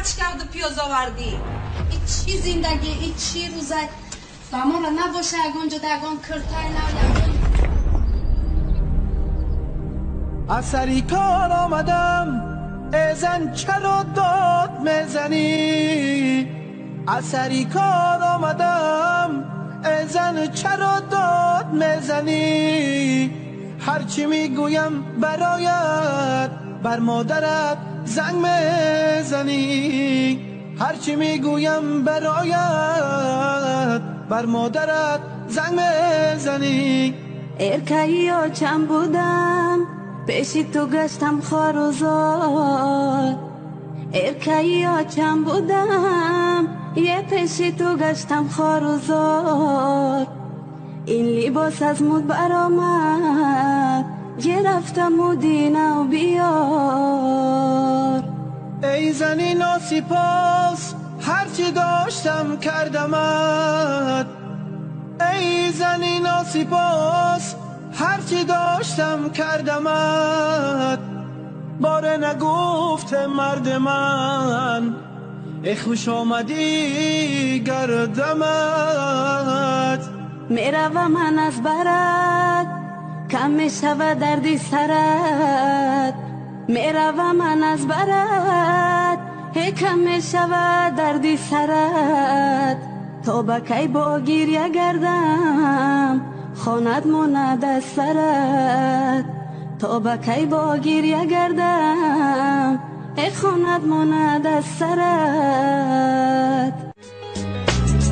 کچکاو پیاز آوردی ایچی زندگی ایچی روزه سامان نباشه اگونجا دگان کرتای نو از سری کار آمدم ازن چرا داد میزنی از سری کار آمدم ازن چرا داد میزنی هرچی میگویم برایت بر مادرت زنگ میزنی هرچی میگویم برایت بر مادرت زنگ میزنی ارکایی ها چند بودم پیشی تو گشتم خوار و زار ارکایی ها چند بودم یه پیشی تو گشتم خوار و زار این لباس از مود برآمد گرفتم و دینه و بیار ای زنی ناسپاس هرچی داشتم کردمت ای زنی ناسپاس هرچی داشتم کردمت باره نگفت مرد من ای خوش آمدی گردمت میروم من از برات کم میشود دردی سرت میروم من از برات هی کم میشود دردی سرت تا با کی با گریه گردم خانت ماند از سرت تا با کی با گریه گردم ای خانت ماند از سرت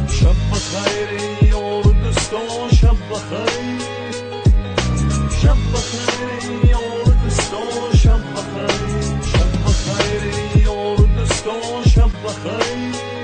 شب بخیر یار دوستان شب بخیر شب بخیر یار دوستان شب بخیر شب بخیر یار دوستان شب بخیر